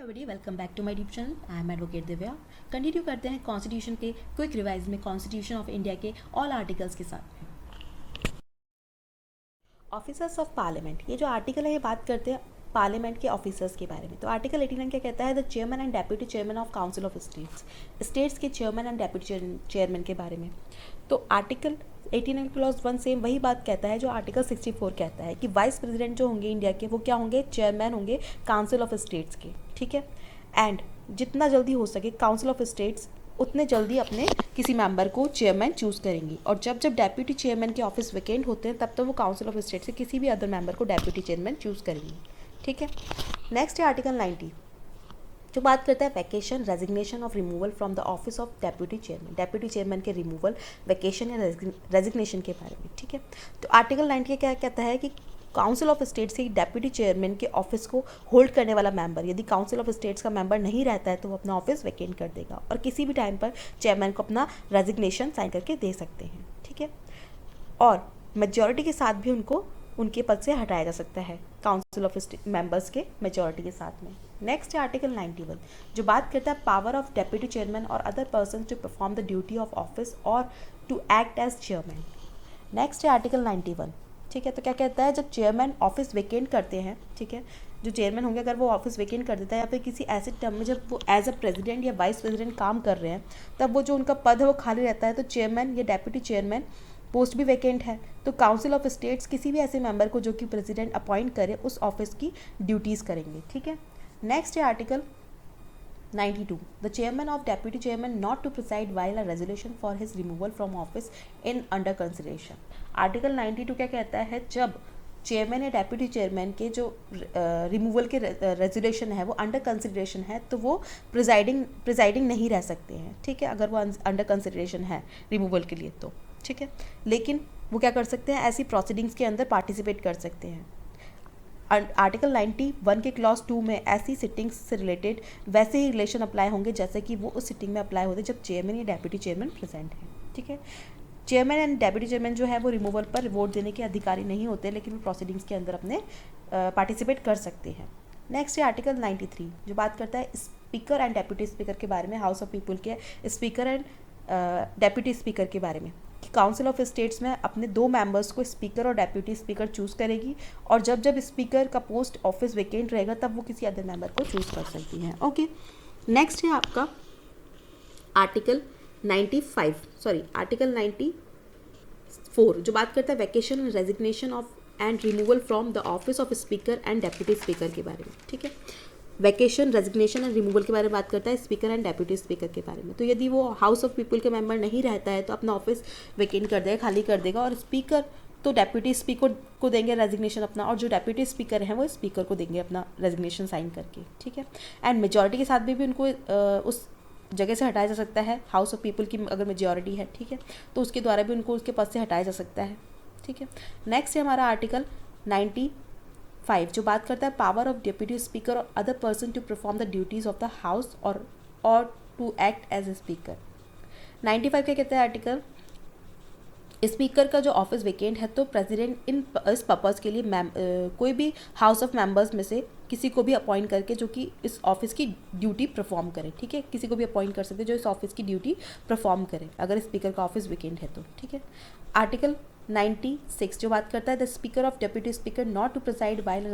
Everybody, welcome back to my YouTube channel. I am advocate Divya. Continue करते हैं constitution के quick revise में constitution of India के all articles के साथ। ऑफिसर्स ऑफ पार्लियामेंट, ये जो आर्टिकल है ये बात करते हैं पार्लियामेंट के ऑफिसर्स के बारे में। तो आर्टिकल 89 क्या कहता है? The chairman and deputy chairman of council of states के चेयरमैन एंड डेप्यूटी चेयरमैन के बारे में। तो आर्टिकल 89 क्लॉज 1 सेम वही बात कहता है जो आर्टिकल 64 कहता है कि वाइस प्रेसिडेंट जो होंगे इंडिया के वो क्या होंगे? चेयरमैन होंगे काउंसिल ऑफ स्टेट्स के, ठीक है। एंड जितना जल्दी हो सके काउंसिल ऑफ स्टेट्स उतने जल्दी अपने किसी मेंबर को चेयरमैन चूज़ करेंगी, और जब जब डेप्यूटी चेयरमैन के ऑफिस वैकेंट होते हैं तब तो वो काउंसिल ऑफ स्टेट से किसी भी अदर मेंबर को डेप्यूटी चेयरमैन चूज़ करेंगी, ठीक है। नेक्स्ट है आर्टिकल 90 जो बात करता है vacation, resignation of removal from the office of deputy chairman. Deputy chairman के रिमूवल, वैकेशन या रेजिग्नेशन के बारे में, ठीक है। तो आर्टिकल 90 क्या कहता है कि काउंसिल ऑफ स्टेट्स के डेप्यूटी चेयरमैन के ऑफिस को होल्ड करने वाला मेंबर यदि काउंसिल ऑफ स्टेट्स का मेंबर नहीं रहता है तो वो अपना ऑफिस वैकेंट कर देगा, और किसी भी टाइम पर चेयरमैन को अपना रेजिग्नेशन साइन करके दे सकते हैं, ठीक है। और मेजॉरिटी के साथ भी उनको उनके पद से हटाया जा सकता है काउंसिल ऑफ मेंबर्स के मेजॉरिटी के साथ में। नेक्स्ट है आर्टिकल 91 जो बात करता है पावर ऑफ डेप्यूटी चेयरमैन और other person to perform the duty of office और to act as chairman. Next है आर्टिकल 91, ठीक है। तो क्या कहता है? जब चेयरमैन ऑफिस वेकेंट करते हैं, ठीक है, जो चेयरमैन होंगे अगर वो ऑफिस वेकेंट कर देता है या फिर किसी ऐसे टर्म में जब वो एज अ प्रेसिडेंट या वाइस प्रेसिडेंट काम कर रहे हैं तब वो जो उनका पद है वो खाली रहता है, तो चेयरमैन या डेप्यूटी चेयरमैन पोस्ट भी वैकेंट है तो काउंसिल ऑफ स्टेट्स किसी भी ऐसे मेंबर को जो कि प्रेसिडेंट अपॉइंट करे उस ऑफिस की ड्यूटीज़ करेंगे, ठीक है। नेक्स्ट है article 92 the chairman of deputy chairman not to preside while a resolution for his removal from office in under consideration. Article 92 क्या कहता है? जब चेयरमैन या डेप्यूटी चेयरमैन के जो रिमूवल के रेजोल्यूशन है वो अंडर कंसिडरेशन है तो वो प्रिजाइडिंग नहीं रह सकते हैं, ठीक है, अगर वो अंडर कंसिडरेशन है रिमूवल के लिए तो, ठीक है। लेकिन वो क्या कर सकते हैं? ऐसी प्रोसीडिंग्स के अंदर पार्टिसिपेट कर सकते हैं। आर्टिकल 91 के क्लॉज 2 में ऐसी सिटिंग्स से रिलेटेड वैसे ही रिलेशन अप्लाई होंगे जैसे कि वो उस सिटिंग में अप्लाई होते जब चेयरमैन या डेप्यूटी चेयरमैन प्रेजेंट है, ठीक है। चेयरमैन एंड डेप्यूटी चेयरमैन जो है वो रिमूवल पर वोट देने के अधिकारी नहीं होते, लेकिन वो प्रोसीडिंग्स के अंदर अपने पार्टिसिपेट कर सकते हैं। नेक्स्ट है आर्टिकल 93 जो बात करता है स्पीकर एंड डेप्यूटी स्पीकर के बारे में, हाउस ऑफ पीपल के स्पीकर एंड डेप्यूटी स्पीकर के बारे में। काउंसिल ऑफ स्टेट्स में अपने 2 मेंबर्स को स्पीकर और डेप्यूटी स्पीकर चूज़ करेगी, और जब जब स्पीकर का पोस्ट ऑफिस वैकेंट रहेगा तब वो किसी अदर मेंबर को चूज़ कर सकती हैं, ओके। नेक्स्ट है आपका आर्टिकल 94 जो बात करता है vacation, resignation of and removal from the office of speaker and deputy speaker के बारे में, ठीक है। वैकेशन, रेजिग्नेशन एंड रिमूवल के बारे में बात करता है स्पीकर एंड डेप्यूटी स्पीकर के बारे में। तो यदि वो हाउस ऑफ पीपल के मेंबर नहीं रहता है तो अपना ऑफिस वैकेंट कर देगा, खाली कर देगा, और स्पीकर तो डेप्यूटी स्पीकर को देंगे रेजिग्नेशन अपना, और जो डेप्यूटी स्पीकर हैं वो स्पीकर को देंगे अपना रेजिग्नेशन साइन करके, ठीक है। एंड मेजॉरिटी के साथ भी उनको उस जगह से हटाया जा सकता है, हाउस ऑफ पीपल की अगर मेजॉरिटी है, ठीक है, तो उसके द्वारा भी उनको उसके पद से हटाया जा सकता है, ठीक है। नेक्स्ट है हमारा आर्टिकल 95 जो बात करता है पावर ऑफ डेप्यूटी स्पीकर और other person to perform the duties of the house और to act as a speaker. 95 क्या कहता है आर्टिकल? स्पीकर का जो ऑफिस वैकेंट है तो प्रेसिडेंट इस पर्पज़ के लिए कोई भी हाउस ऑफ मेंबर्स में से किसी को भी अपॉइंट करके जो कि इस ऑफिस की ड्यूटी परफॉर्म करे, ठीक है, किसी को भी अपॉइंट कर सकते हैं जो इस ऑफिस की ड्यूटी परफॉर्म करे अगर स्पीकर का ऑफिस वैकेंट है तो, ठीक है। आर्टिकल 96 जो बात करता है the speaker of deputy speaker not to preside while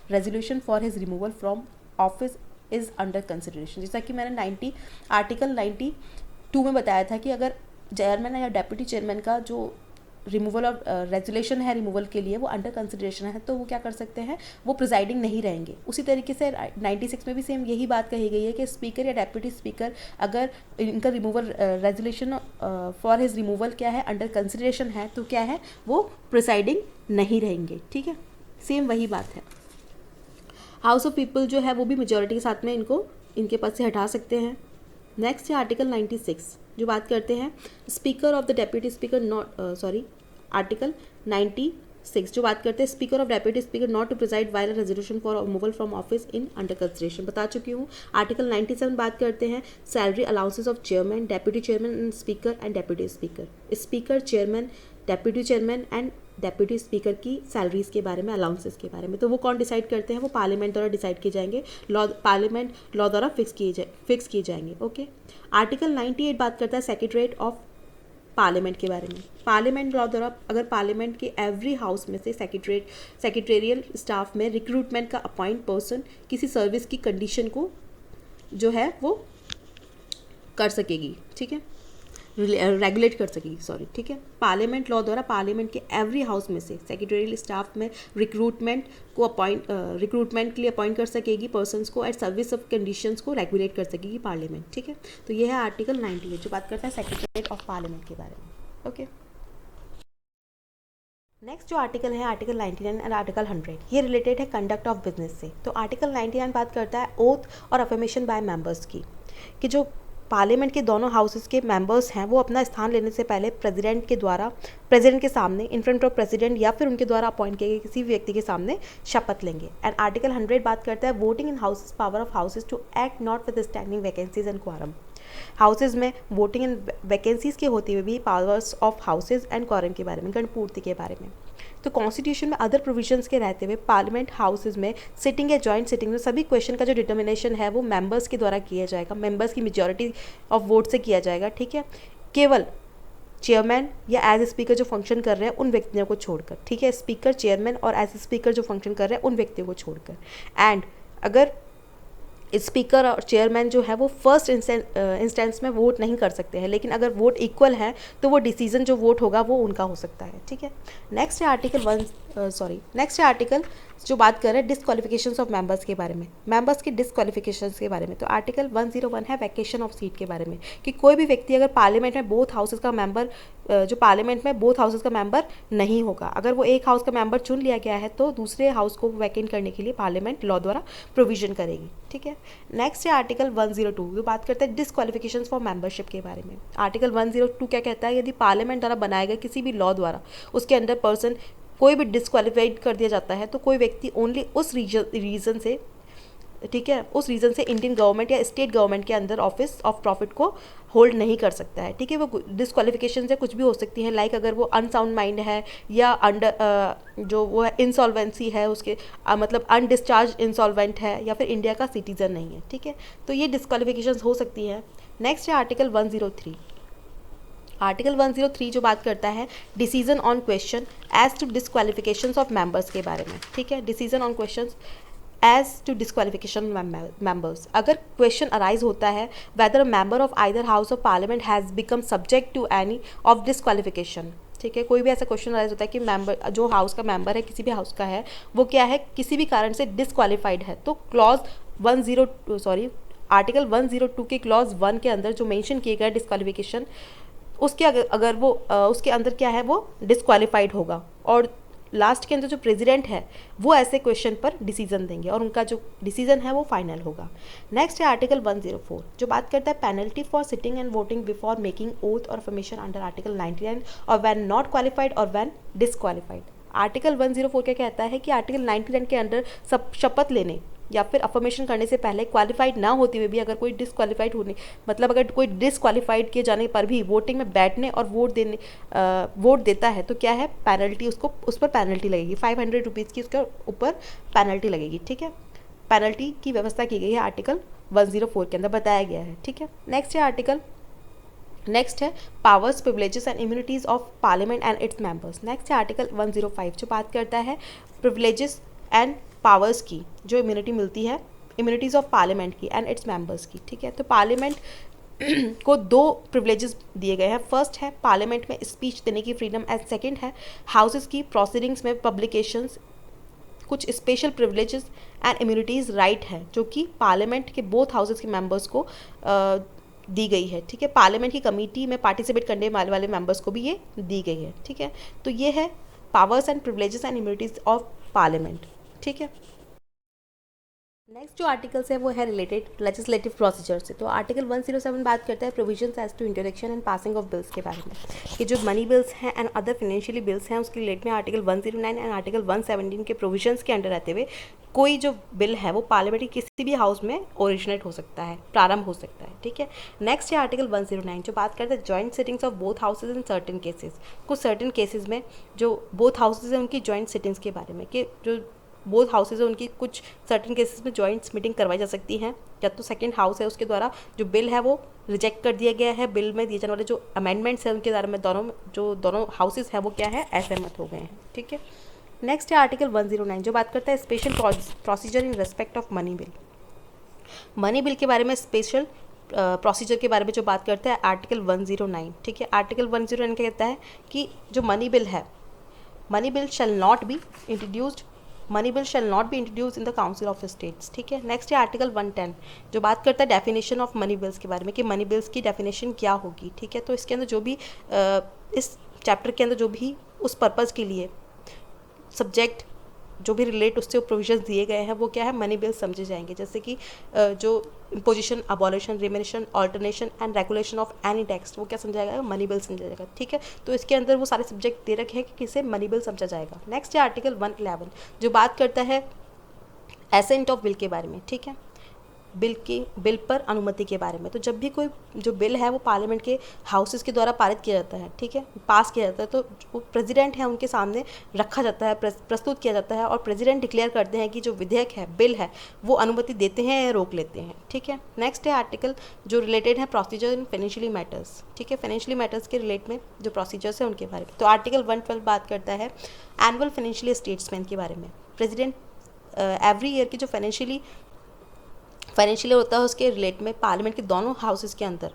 resolution for his removal from office is under consideration. जैसा कि मैंने आर्टिकल 92 में बताया था कि अगर चेयरमैन या डेप्यूटी चेयरमैन का जो रिमूवल और रेजोल्यूशन है रिमूवल के लिए वो अंडर कंसिडरेशन है तो वो क्या कर सकते हैं? वो प्रिजाइडिंग नहीं रहेंगे। उसी तरीके से 96 में भी सेम यही बात कही गई है कि स्पीकर या डेप्यूटी स्पीकर अगर इनका removal resolution for his removal क्या है? अंडर कंसिडरेशन है तो क्या है? वो प्रिसाइडिंग नहीं रहेंगे, ठीक है। सेम वही बात है। हाउस ऑफ पीपल जो है वो भी मेजॉरिटी के साथ में इनके पद से हटा सकते हैं। नेक्स्ट है आर्टिकल 96 जो बात करते हैं speaker of the deputy speaker article 96 जो बात करते हैं speaker of deputy speaker not to preside while resolution for removal from office in under consideration बता चुकी हूँ। आर्टिकल 97 बात करते हैं salary allowances of chairman, deputy chairman and speaker and deputy speaker. Speaker, chairman, deputy chairman and deputy speaker की salaries के बारे में, अलाउंसेस के बारे में। तो वो कौन डिसाइड करते हैं? वो पार्लियामेंट द्वारा डिसाइड किए जाएंगे, पार्लियामेंट लॉ द्वारा फिक्स किए जाएंगे। ओके। आर्टिकल 98 बात करता है सेक्रेटरीट ऑफ पार्लियामेंट के बारे में। पार्लियामेंट लॉ द्वारा अगर पार्लियामेंट के एवरी हाउस में से सेक्रेटेरियल स्टाफ में रिक्रूटमेंट का अपॉइंट पर्सन किसी सर्विस की कंडीशन को जो है वो कर सकेगी, ठीक है, रेगुलेट कर सकेगी, सॉरी, ठीक है। पार्लियामेंट लॉ द्वारा पार्लियामेंट के एवरी हाउस में से सेक्रेटरियल स्टाफ में रिक्रूटमेंट के लिए अपॉइंट कर सकेगी पर्सन्स को, एट सर्विस ऑफ कंडीशंस को रेगुलेट कर सकेगी पार्लियामेंट, ठीक है। तो ये है आर्टिकल 98 जो बात करता है सेक्रेटरीट ऑफ पार्लियामेंट के बारे में। ओके। नेक्स्ट जो आर्टिकल है आर्टिकल 99 एंड आर्टिकल 100, ये रिलेटेड है कंडक्ट ऑफ बिजनेस से। तो आर्टिकल 99 बात करता है ओथ और अफर्मेशन बाय मेंबर्स की, कि जो पार्लियामेंट के दोनों हाउसेस के मेंबर्स हैं वो अपना स्थान लेने से पहले प्रेसिडेंट के सामने, इन फ्रंट ऑफ प्रेसिडेंट या फिर उनके द्वारा अपॉइंट किए गए किसी भी व्यक्ति के सामने शपथ लेंगे। एंड आर्टिकल 100 बात करता है voting in houses, power of houses to act notwithstanding vacancies and quorum. Houses में वोटिंग इन वैकेंसीज के होते हुए भी powers of houses and quorum के बारे में, गणपूर्ति के बारे में। तो कॉन्स्टिट्यूशन में अदर प्रोविजंस के रहते हुए पार्लियामेंट हाउसेज में सिटिंग या जॉइंट सिटिंग में सभी क्वेश्चन का जो डिटर्मिनेशन है वो मेंबर्स के द्वारा किया जाएगा, मेंबर्स की मेजॉरिटी ऑफ वोट से किया जाएगा, ठीक है। केवल चेयरमैन या एज स्पीकर जो फंक्शन कर रहे हैं उन व्यक्तियों को छोड़कर, ठीक है, स्पीकर, चेयरमैन और एज स्पीकर जो फंक्शन कर रहे हैं उन व्यक्तियों को छोड़कर। एंड अगर स्पीकर और चेयरमैन जो है वो फर्स्ट इंस्टेंस में वोट नहीं कर सकते हैं, लेकिन अगर वोट इक्वल है तो वो डिसीजन जो वोट होगा वो उनका हो सकता है, ठीक है। नेक्स्ट है आर्टिकल जो बात कर रहे हैं डिसक्वालिफिकेशंस ऑफ मेंबर्स के बारे में, मेंबर्स की डिसक्वालिफिकेशंस के बारे में। तो आर्टिकल 101 है वैकेशन ऑफ सीट के बारे में, कि कोई भी व्यक्ति अगर पार्लियामेंट में बोथ हाउसेस का मेंबर जो पार्लियामेंट में बोथ हाउसेस का मेंबर नहीं होगा, अगर वो एक हाउस का मेंबर चुन लिया गया है तो दूसरे हाउस को वैकेंट करने के लिए पार्लियामेंट लॉ द्वारा प्रोविजन करेगी, ठीक है। नेक्स्ट है आर्टिकल 102 जो बात करता है डिसक्वालिफिकेशन फॉर मेंबरशिप के बारे में। आर्टिकल 102 क्या कहता है? यदि पार्लियामेंट द्वारा बनाए गए किसी भी लॉ द्वारा उसके अंडर पर्सन कोई भी डिसक्वालीफाइड कर दिया जाता है तो कोई व्यक्ति ओनली उस रीजन से, ठीक है, उस रीज़न से इंडियन गवर्नमेंट या स्टेट गवर्नमेंट के अंदर ऑफिस ऑफ प्रॉफिट को होल्ड नहीं कर सकता है, ठीक है। वो डिसक्वालिफिकेशन से कुछ भी हो सकती है, लाइक अगर वो अनसाउंड माइंड है या जो वो है इंसॉल्वेंसी है उसके मतलब अनडिस्चार्ज इंसॉल्वेंट है या फिर इंडिया का सिटीजन नहीं है, ठीक है। तो ये डिसक्वालिफिकेशन हो सकती है। नेक्स्ट है आर्टिकल 103। आर्टिकल 103 जो बात करता है decision on question as to disqualifications of members के बारे में, ठीक है। Decision on questions as to disqualification members, अगर क्वेश्चन अराइज होता है whether a member of either house of parliament has become subject to any of disqualification, ठीक है। कोई भी ऐसा क्वेश्चन अराइज होता है कि मेंबर जो हाउस का मेंबर है किसी भी हाउस का है वो क्या है किसी भी कारण से डिसक्वालिफाइड है, तो आर्टिकल 102 के क्लॉज 1 के अंदर जो मेंशन किए गए डिसक्वालिफिकेशन उसके अगर वो उसके अंदर क्या है वो डिसक्वालीफाइड होगा, और लास्ट के अंदर जो प्रेसिडेंट है वो ऐसे क्वेश्चन पर डिसीजन देंगे और उनका जो डिसीजन है वो फाइनल होगा। नेक्स्ट है आर्टिकल 104 जो बात करता है penalty for sitting and voting before making oath और अफर्मेशन अंडर आर्टिकल 99 और व्हेन नॉट क्वालिफाइड और व्हेन डिसक्वालीफाइड। आर्टिकल 104 क्या कहता है कि आर्टिकल 99 के अंडर शपथ लेने या फिर अफर्मेशन करने से पहले क्वालिफाइड ना होते हुए भी अगर कोई डिसक्वालीफाइड होने मतलब अगर कोई डिसक्वालीफाइड किए जाने पर भी वोटिंग में बैठने और वोट देता है तो क्या है पेनल्टी उस पर पेनल्टी लगेगी 500 रुपीज़ की उसके ऊपर पेनल्टी लगेगी, ठीक है। पेनल्टी की व्यवस्था की गई है आर्टिकल 104 के अंदर बताया गया है, ठीक है। नेक्स्ट है powers privileges and immunities of parliament and its members. Next है आर्टिकल 105 जो बात करता है प्रिविलेजेस एंड पावर्स की जो इम्यूनिटी मिलती है इम्यूनिटीज़ ऑफ पार्लियामेंट की एंड इट्स मेंबर्स की, ठीक है। तो पार्लियामेंट को 2 प्रिविलेजेस दिए गए हैं। फर्स्ट है पार्लियामेंट में स्पीच देने की फ्रीडम एंड सेकंड है हाउसेस की प्रोसीडिंग्स में पब्लिकेशंस कुछ special privileges and immunities right है जो कि पार्लियामेंट के बोथ हाउसेस के मेंबर्स को दी गई है, ठीक है। पार्लियामेंट की कमेटी में पार्टिसिपेट करने वाले मेंबर्स को भी ये दी गई है, ठीक है। तो ये है powers and privileges and immunities of parliament, ठीक है। नेक्स्ट जो आर्टिकल्स है वो है रिलेटेड लेजिस्लेटिव प्रोसीजर से। तो आर्टिकल 107 बात करता है provisions as to introduction and passing of bills के बारे में, कि जो मनी बिल्स हैं एंड अदर फाइनेंशियली बिल्स हैं उसके रिलेट में आर्टिकल 109 एंड आर्टिकल 117 के प्रोविजंस के अंडर रहते हुए कोई जो बिल है वो पार्लियामेंट के किसी भी हाउस में ओरिजिनेट हो सकता है, प्रारंभ हो सकता है, ठीक है। नेक्स्ट है आर्टिकल 109 जो बात करता है joint sittings of both houses in certain cases. कुछ सर्टेन केसेस में जो बोथ हाउसेज हैं उनकी जॉइंट सिटिंग्स के बारे में, कि जो बोथ हाउसेज है उनकी कुछ सर्टेन केसेस में जॉइंट मीटिंग करवाई जा सकती हैं, या तो सेकंड हाउस है उसके द्वारा जो बिल है वो रिजेक्ट कर दिया गया है, बिल में दिए जाने वाले जो अमेंडमेंट्स हैं उनके बारे में दोनों हाउसेज है वो क्या है, असहमत हो गए हैं, ठीक है। नेक्स्ट है आर्टिकल 109 जो बात करता है special procedure in respect of money bill. Money bill के बारे में स्पेशल प्रोसीजर के बारे में जो बात करता है आर्टिकल 109, ठीक है। आर्टिकल 109 क्या कहता है कि जो मनी बिल है, money bill shell not be introduced in the council of states, ठीक है। नेक्स्ट है आर्टिकल 110 जो बात करता है डेफिनेशन ऑफ मनी बिल्स के बारे में, कि मनी बिल्स की डेफिनेशन क्या होगी, ठीक है। तो इसके अंदर जो भी इस चैप्टर के अंदर जो भी उस पर्पज़ के लिए सब्जेक्ट जो भी रिलेट उससे प्रोविजंस दिए गए हैं वो क्या है, मनी बिल्स समझे जाएंगे। जैसे कि जो imposition, abolition, remission, alteration and regulation of any tax, वो क्या समझा जाएगा, मनी बिल समझा जाएगा, ठीक है। तो इसके अंदर वो सारे सब्जेक्ट दे रखे हैं कि किसे मनी बिल समझा जाएगा। नेक्स्ट है आर्टिकल 111 जो बात करता है एसेंट ऑफ बिल के बारे में, ठीक है, बिल पर अनुमति के बारे में। तो जब भी कोई जो बिल है वो पार्लियामेंट के हाउसेस के द्वारा पारित किया जाता है, ठीक है, पास किया जाता है, तो जो प्रेसिडेंट है उनके सामने रखा जाता है, प्रस्तुत किया जाता है, और प्रेसिडेंट डिक्लेयर करते हैं कि जो विधेयक है, बिल है, वो अनुमति देते हैं या रोक लेते हैं, ठीक है। नेक्स्ट है आर्टिकल जो रिलेटेड है प्रोसीजर इन फाइनेंशियली मैटर्स, ठीक है, फाइनेंशियली मैटर्स के रिलेट में जो प्रोसीजर्स है उनके बारे में। तो आर्टिकल 112 बात करता है एनुअल फाइनेंशियली स्टेटमेंट के बारे में। प्रेसिडेंट एवरी ईयर की जो फाइनेंशियल होता है उसके रिलेट में पार्लियामेंट के दोनों हाउसेस के अंदर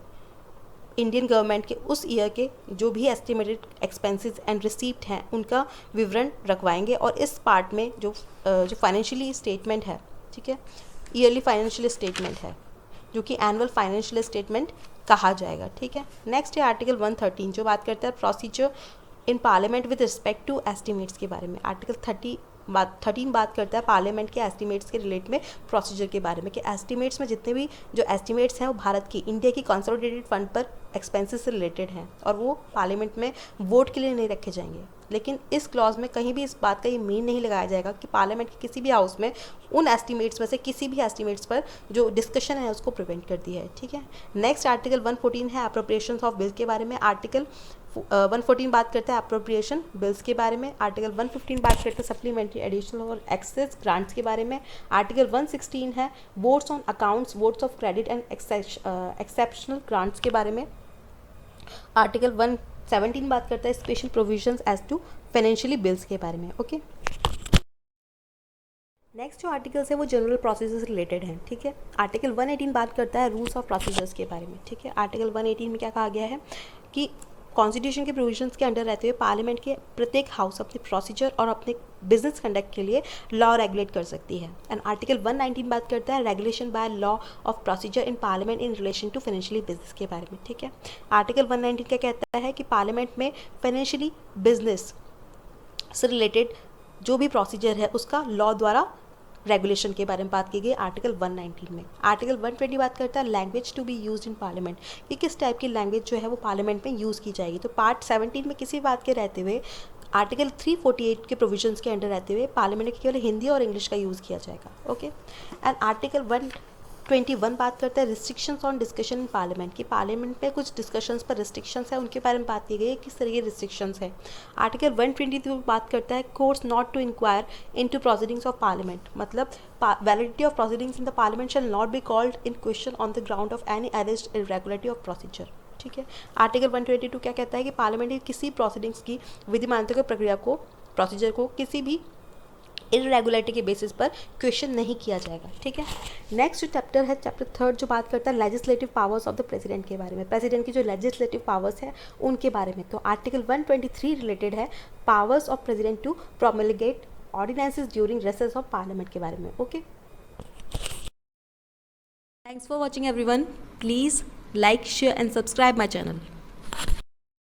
इंडियन गवर्नमेंट के उस ईयर के जो भी एस्टिमेटेड एक्सपेंसेस एंड रिसीप्ट हैं उनका विवरण रखवाएंगे, और इस पार्ट में जो फाइनेंशियली स्टेटमेंट है, ठीक है, ईयरली फाइनेंशियल स्टेटमेंट है जो कि एनुअल फाइनेंशियल स्टेटमेंट कहा जाएगा, ठीक है। नेक्स्ट है आर्टिकल 113 जो बात करता है procedure in parliament with respect to estimates के बारे में। आर्टिकल 13 बात करता है पार्लियामेंट के एस्टिमेट्स के रिलेट में प्रोसीजर के बारे में, कि एस्टिमेट्स में जितने भी जो एस्टिमेट्स हैं वो भारत की, इंडिया की कंसोलिडेटेड फंड पर एक्सपेंसेस से रिलेटेड हैं, और वो पार्लियामेंट में वोट के लिए नहीं रखे जाएंगे। लेकिन इस क्लॉज में कहीं भी इस बात का ये मीन नहीं लगाया जाएगा कि पार्लियामेंट के किसी भी हाउस में उन एस्टिमेट्स में से किसी भी एस्टिमेट्स पर जो डिस्कशन है उसको प्रिवेंट कर दिया है, ठीक है। नेक्स्ट आर्टिकल 114 है अप्रोप्रिएशंस ऑफ बिल के बारे में। आर्टिकल 114 बात करता है अप्रोप्रिएशन बिल्स के बारे में। आर्टिकल 115 बात करता है सप्लीमेंट्री, एडिशनल और एक्सेस ग्रांट्स के बारे में। आर्टिकल 116 है votes on accounts, votes of credit and exceptional grants के बारे में। आर्टिकल 117 बात करता है special provisions as to financially bills के बारे में, ओके। नेक्स्ट जो आर्टिकल्स है वो जनरल प्रोसीजर से रिलेटेड हैं, ठीक है। आर्टिकल 118 बात करता है रूल्स ऑफ प्रोसीजर्स के बारे में, ठीक है। आर्टिकल 118 में क्या कहा गया है कि कॉन्स्टिट्यूशन के प्रोविजंस के अंडर रहते हुए पार्लियामेंट के प्रत्येक हाउस अपने प्रोसीजर और अपने बिजनेस कंडक्ट के लिए लॉ रेगुलेट कर सकती है। एंड आर्टिकल 119 बात करता है regulation by law of procedure in parliament in relation to financially business के बारे में, ठीक है। आर्टिकल 119 क्या कहता है कि पार्लियामेंट में फाइनेंशियली बिजनेस से रिलेटेड जो भी प्रोसीजर है उसका लॉ द्वारा रेगुलेशन के बारे में बात की गई आर्टिकल 119 में। आर्टिकल 120 बात करता है language to be used in parliament, कि किस टाइप की लैंग्वेज जो है वो पार्लियामेंट में यूज़ की जाएगी। तो पार्ट 17 में किसी बात के रहते हुए आर्टिकल 348 के प्रोविजंस के अंडर रहते हुए पार्लियामेंट में केवल हिंदी और इंग्लिश का यूज़ किया जाएगा, ओके। एंड आर्टिकल 121 बात करता है restrictions on discussion in parliament, कि पार्लियामेंट में कुछ डिस्कशंस पर रिस्ट्रिक्शंस है उनके बारे में बात की गई है, किस तरह के रिस्ट्रिक्शंस है। आर्टिकल 122 बात करता है courts not to inquire into proceedings of parliament, मतलब validity of proceedings in the parliament shall not be called in question on the ground of any arrest irregularity of procedure, ठीक है। Article 122 क्या कहता है कि पार्लियामेंट की किसी proceedings की विधि मान्यता की प्रक्रिया को, प्रोसीजर को किसी भी इरेगुलरिटी के बेसिस पर क्वेश्चन नहीं किया जाएगा, ठीक है। नेक्स्ट जो चैप्टर है चैप्टर 3 जो बात करता है legislative powers of the president के बारे में, प्रेसिडेंट की जो लेजिस्लेटिव पावर्स है उनके बारे में। तो आर्टिकल 123 रिलेटेड है powers of president to promulgate ordinances during recess of parliament के बारे में, okay. Thanks for watching everyone, please like, share and subscribe my channel.